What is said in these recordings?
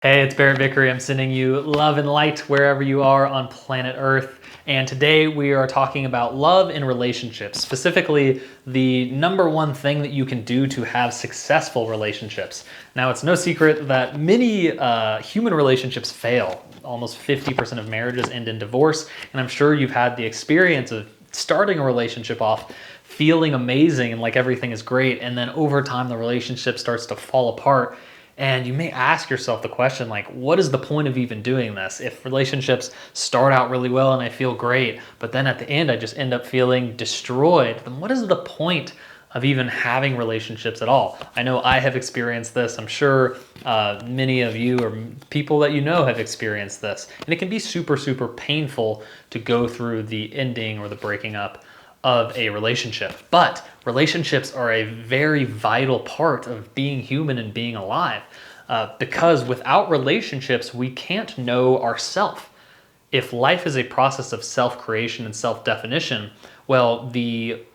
Hey, it's Barrett Vickery. I'm sending you love and light wherever you are on planet Earth. And today we are talking about love in relationships, specifically the number one thing that you can do to have successful relationships. Now, it's no secret that many human relationships fail. Almost 50% of marriages end in divorce. And I'm sure you've had the experience of starting a relationship off feeling amazing and like everything is great. And then over time, the relationship starts to fall apart. And you may ask yourself the question, like, what is the point of even doing this? If relationships start out really well and I feel great, but then at the end I just end up feeling destroyed, then what is the point of even having relationships at all? I know I have experienced this. I'm sure many of you or people that you know have experienced this. And it can be super, super painful to go through the ending or the breaking up of a relationship. But relationships are a very vital part of being human and being alive, because without relationships, we can't know ourselves. If life is a process of self-creation and self-definition, well, the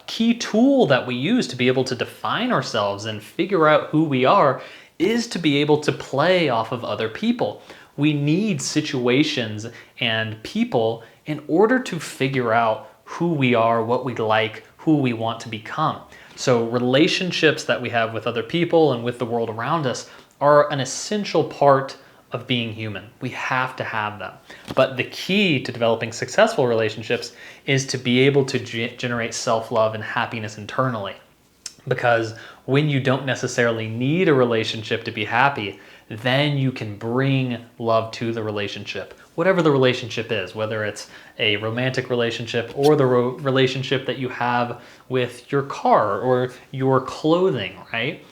key tool that we use to be able to define ourselves and figure out who we are is to be able to play off of other people. We need situations and people in order to figure out who we are, what we like, who we want to become. So relationships that we have with other people and with the world around us are an essential part of being human. We have to have them. But the key to developing successful relationships is to be able to generate self-love and happiness internally. Because when you don't necessarily need a relationship to be happy, then you can bring love to the relationship, whatever the relationship is, whether it's a romantic relationship or the relationship that you have with your car or your clothing, right?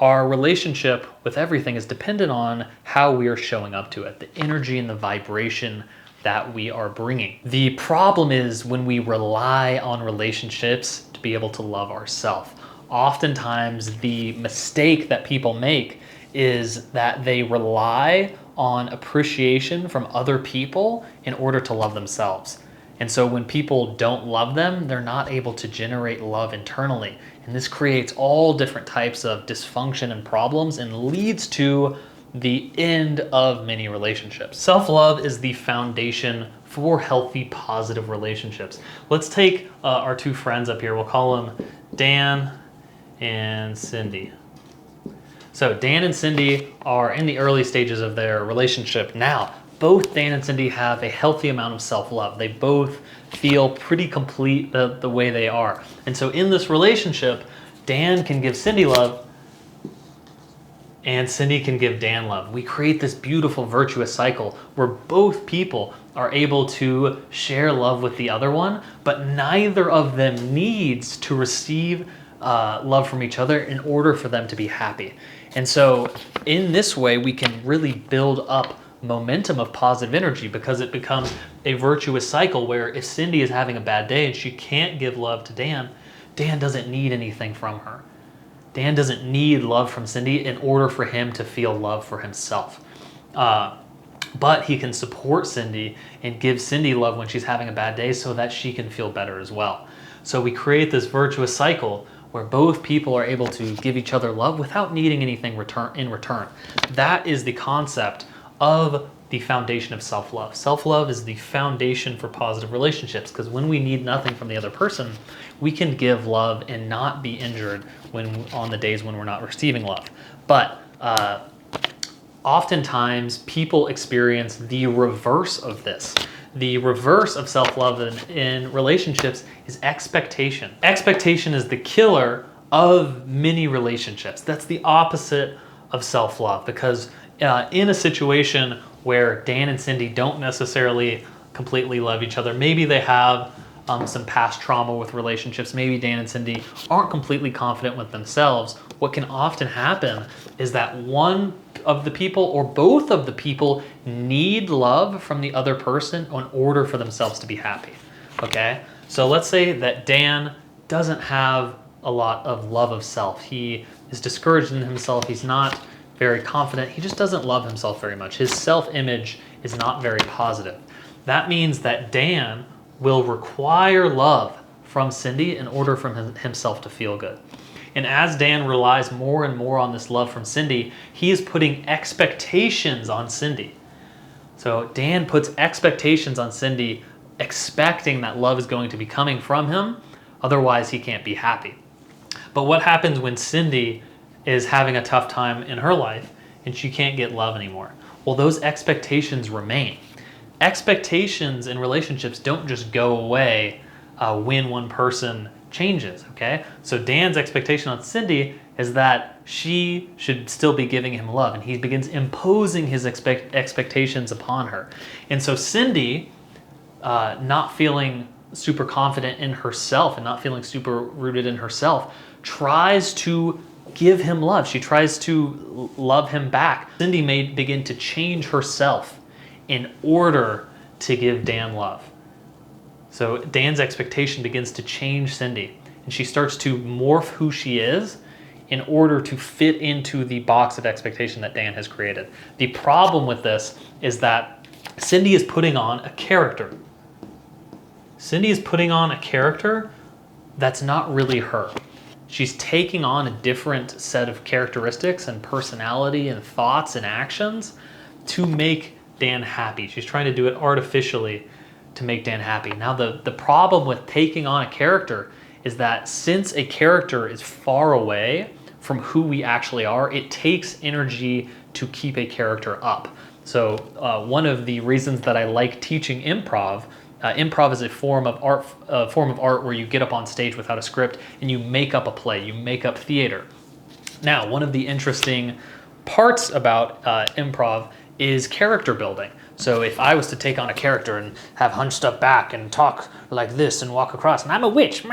Our relationship with everything is dependent on how we are showing up to it, the energy and the vibration that we are bringing. The problem is when we rely on relationships to be able to love ourselves. Oftentimes, the mistake that people make is that they rely on appreciation from other people in order to love themselves. And so when people don't love them, they're not able to generate love internally. And this creates all different types of dysfunction and problems and leads to the end of many relationships. Self-love is the foundation for healthy, positive relationships. Let's take our two friends up here. We'll call them Dan and Cindy. So Dan and Cindy are in the early stages of their relationship now. Both Dan and Cindy have a healthy amount of self-love. They both feel pretty complete the way they are. And so in this relationship, Dan can give Cindy love and Cindy can give Dan love. We create this beautiful virtuous cycle where both people are able to share love with the other one, but neither of them needs to receive love from each other in order for them to be happy. And so in this way, we can really build up momentum of positive energy because it becomes a virtuous cycle where if Cindy is having a bad day and she can't give love to Dan, Dan doesn't need anything from her. Dan doesn't need love from Cindy in order for him to feel love for himself. But he can support Cindy and give Cindy love when she's having a bad day so that she can feel better as well. So we create this virtuous cycle where both people are able to give each other love without needing anything in return. That is the concept of the foundation of self-love. Self-love is the foundation for positive relationships because when we need nothing from the other person, we can give love and not be injured on the days when we're not receiving love. But oftentimes people experience the reverse of this. The reverse of self-love in relationships is expectation. Expectation is the killer of many relationships. That's the opposite of self-love because in a situation where Dan and Cindy don't necessarily completely love each other, maybe they have some past trauma with relationships, maybe Dan and Cindy aren't completely confident with themselves, what can often happen is that one of the people or both of the people need love from the other person in order for themselves to be happy, okay? So let's say that Dan doesn't have a lot of love of self. He is discouraged in himself. He's not very confident. He just doesn't love himself very much. His self-image is not very positive. That means that Dan will require love from Cindy in order for himself to feel good. And as Dan relies more and more on this love from Cindy, he is putting expectations on Cindy. So Dan puts expectations on Cindy, expecting that love is going to be coming from him, otherwise he can't be happy. But what happens when Cindy is having a tough time in her life and she can't get love anymore? Well, those expectations remain. Expectations in relationships don't just go away when one person changes, okay? So Dan's expectation on Cindy is that she should still be giving him love, and he begins imposing his expectations upon her. And so Cindy, not feeling super confident in herself and not feeling super rooted in herself, tries to give him love. She tries to love him back. Cindy may begin to change herself in order to give Dan love. So Dan's expectation begins to change Cindy, and she starts to morph who she is in order to fit into the box of expectation that Dan has created. The problem with this is that Cindy is putting on a character. Cindy is putting on a character that's not really her. She's taking on a different set of characteristics and personality and thoughts and actions to make Dan happy. She's trying to do it artificially to make Dan happy. Now, the problem with taking on a character is that since a character is far away from who we actually are, it takes energy to keep a character up. So one of the reasons that I like teaching improv, improv is a form of art where you get up on stage without a script and you make up a play, you make up theater. Now, one of the interesting parts about improv is character building. So if I was to take on a character and have hunched up back and talk like this and walk across, and I'm a witch.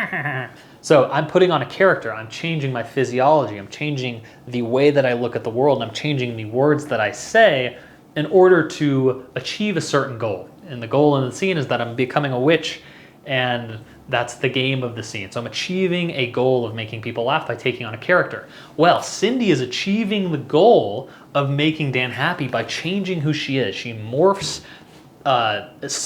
So I'm putting on a character, I'm changing my physiology, I'm changing the way that I look at the world, and I'm changing the words that I say in order to achieve a certain goal. And the goal in the scene is that I'm becoming a witch, and that's the game of the scene. So I'm achieving a goal of making people laugh by taking on a character. Well, Cindy is achieving the goal of making Dan happy by changing who she is. She morphs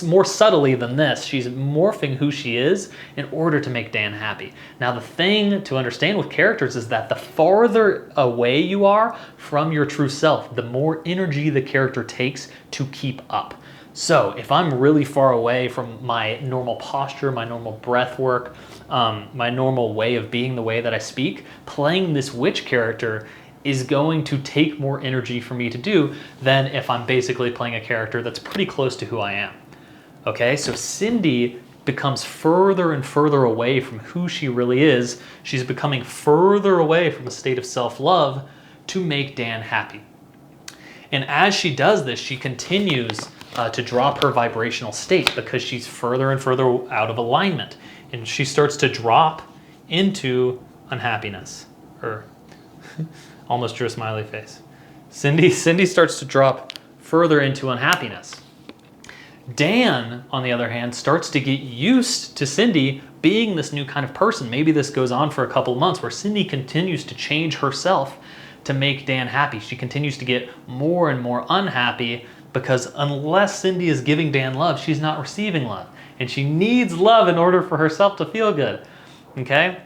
more subtly than this. She's morphing who she is in order to make Dan happy. Now, the thing to understand with characters is that the farther away you are from your true self, the more energy the character takes to keep up. So if I'm really far away from my normal posture, my normal breath work, my normal way of being, the way that I speak, playing this witch character is going to take more energy for me to do than if I'm basically playing a character that's pretty close to who I am. Okay, so Cindy becomes further and further away from who she really is. She's becoming further away from a state of self-love to make Dan happy. And as she does this, she continues to drop her vibrational state because she's further and further out of alignment. And she starts to drop into unhappiness. Or almost drew a smiley face. Cindy starts to drop further into unhappiness. Dan, on the other hand, starts to get used to Cindy being this new kind of person. Maybe this goes on for a couple of months where Cindy continues to change herself to make Dan happy. She continues to get more and more unhappy because unless Cindy is giving Dan love, she's not receiving love. And she needs love in order for herself to feel good. Okay?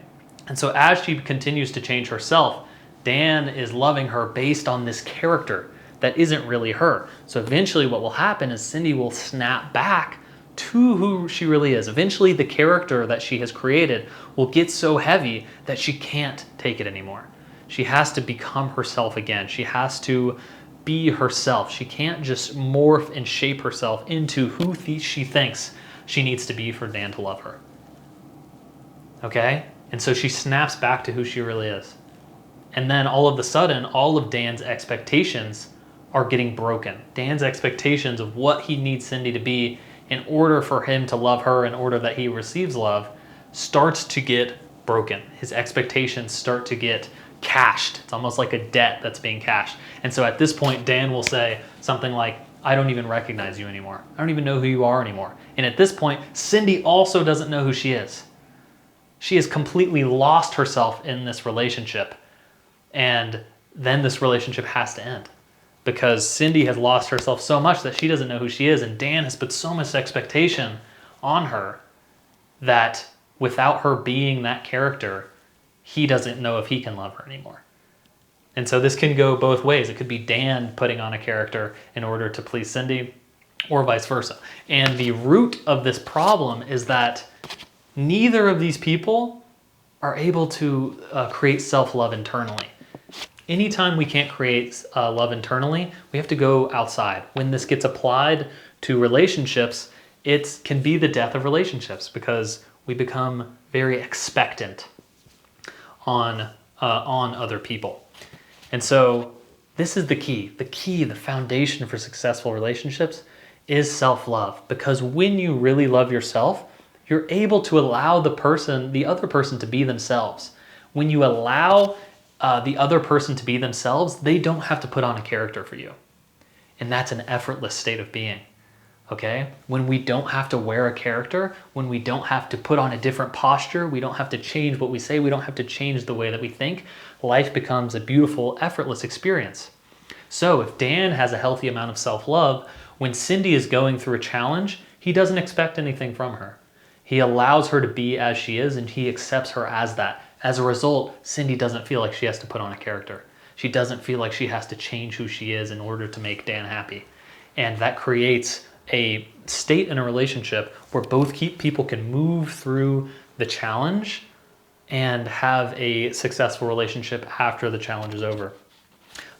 And so as she continues to change herself, Dan is loving her based on this character that isn't really her. So eventually what will happen is Cindy will snap back to who she really is. Eventually the character that she has created will get so heavy that she can't take it anymore. She has to become herself again. She has to be herself. She can't just morph and shape herself into who she thinks she needs to be for Dan to love her. Okay? And so she snaps back to who she really is. And then all of a sudden, all of Dan's expectations are getting broken. Dan's expectations of what he needs Cindy to be in order for him to love her, in order that he receives love, starts to get broken. His expectations start to get cashed. It's almost like a debt that's being cashed. And so at this point, Dan will say something like, I don't even recognize you anymore. I don't even know who you are anymore. And at this point, Cindy also doesn't know who she is. She has completely lost herself in this relationship. And then this relationship has to end because Cindy has lost herself so much that she doesn't know who she is. And Dan has put so much expectation on her that without her being that character, he doesn't know if he can love her anymore. And so this can go both ways. It could be Dan putting on a character in order to please Cindy, or vice versa. And the root of this problem is that neither of these people are able to create self-love internally. Anytime we can't create love internally, we have to go outside. When this gets applied to relationships, it can be the death of relationships because we become very expectant on other people. And so this is the key. The foundation for successful relationships is self-love. Because when you really love yourself, you're able to allow the other person to be themselves. When you allow the other person to be themselves, they don't have to put on a character for you. And that's an effortless state of being. Okay? When we don't have to wear a character, when we don't have to put on a different posture, we don't have to change what we say, we don't have to change the way that we think, life becomes a beautiful, effortless experience. So if Dan has a healthy amount of self-love, when Cindy is going through a challenge, he doesn't expect anything from her. He allows her to be as she is, and he accepts her as that. As a result, Cindy doesn't feel like she has to put on a character. She doesn't feel like she has to change who she is in order to make Dan happy. And that creates a state in a relationship where both people can move through the challenge and have a successful relationship after the challenge is over.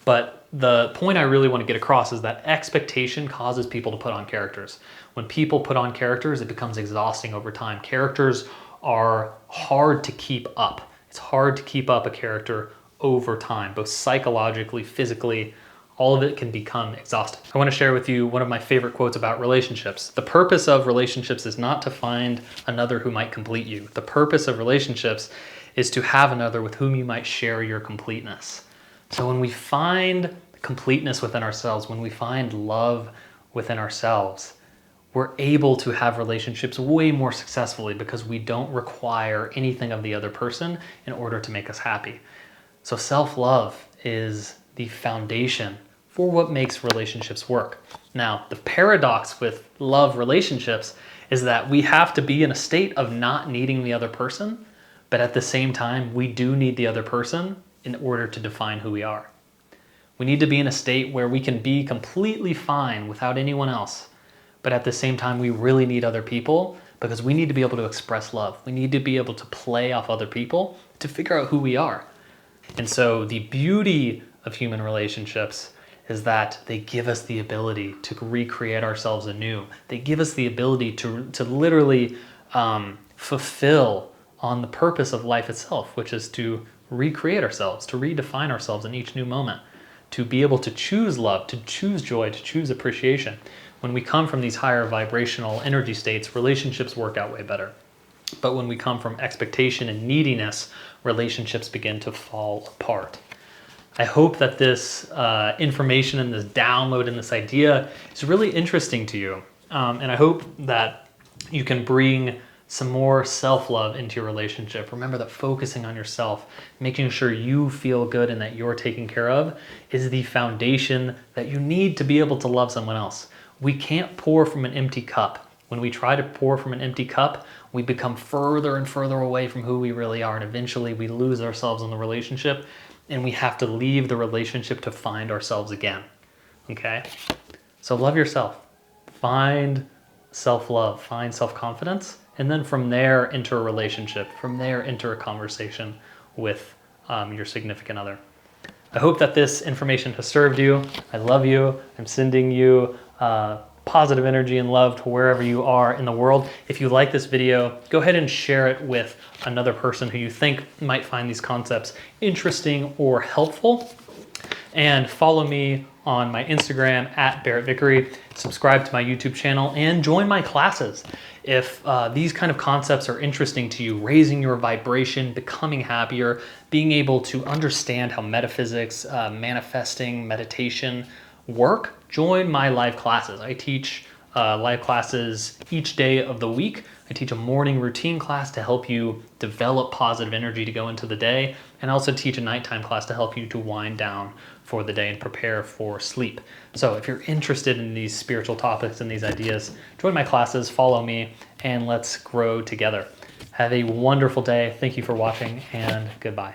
But the point I really want to get across is that expectation causes people to put on characters. When people put on characters, it becomes exhausting over time. Characters are hard to keep up. It's hard to keep up a character over time, both psychologically, physically. All of it can become exhausting. I want to share with you one of my favorite quotes about relationships. The purpose of relationships is not to find another who might complete you. The purpose of relationships is to have another with whom you might share your completeness. So when we find completeness within ourselves, when we find love within ourselves, we're able to have relationships way more successfully because we don't require anything of the other person in order to make us happy. So self-love is the foundation for what makes relationships work. Now, the paradox with love relationships is that we have to be in a state of not needing the other person, but at the same time, we do need the other person in order to define who we are. We need to be in a state where we can be completely fine without anyone else, but at the same time, we really need other people because we need to be able to express love. We need to be able to play off other people to figure out who we are. And so the beauty of human relationships is that they give us the ability to recreate ourselves anew. They give us the ability to literally fulfill on the purpose of life itself, which is to recreate ourselves, to redefine ourselves in each new moment, to be able to choose love, to choose joy, to choose appreciation. When we come from these higher vibrational energy states, relationships work out way better. But when we come from expectation and neediness, relationships begin to fall apart. I hope that this information and this download and this idea is really interesting to you. And I hope that you can bring some more self-love into your relationship. Remember that focusing on yourself, making sure you feel good and that you're taken care of is the foundation that you need to be able to love someone else. We can't pour from an empty cup. When we try to pour from an empty cup, we become further and further away from who we really are. And eventually we lose ourselves in the relationship and we have to leave the relationship to find ourselves again. Okay? So love yourself. Find self-love, find self-confidence, and then from there enter a relationship. From there enter a conversation with your significant other. I hope that this information has served you. I love you. I'm sending you positive energy and love to wherever you are in the world. If you like this video, go ahead and share it with another person who you think might find these concepts interesting or helpful. And follow me on my Instagram @BarrettVickery. Subscribe to my YouTube channel and join my classes. If these kind of concepts are interesting to you, raising your vibration, becoming happier, being able to understand how metaphysics, manifesting, meditation work, join my live classes. I teach live classes each day of the week. I teach a morning routine class to help you develop positive energy to go into the day, and I also teach a nighttime class to help you to wind down for the day and prepare for sleep. So if you're interested in these spiritual topics and these ideas, join my classes, follow me, and let's grow together. Have a wonderful day. Thank you for watching, and goodbye.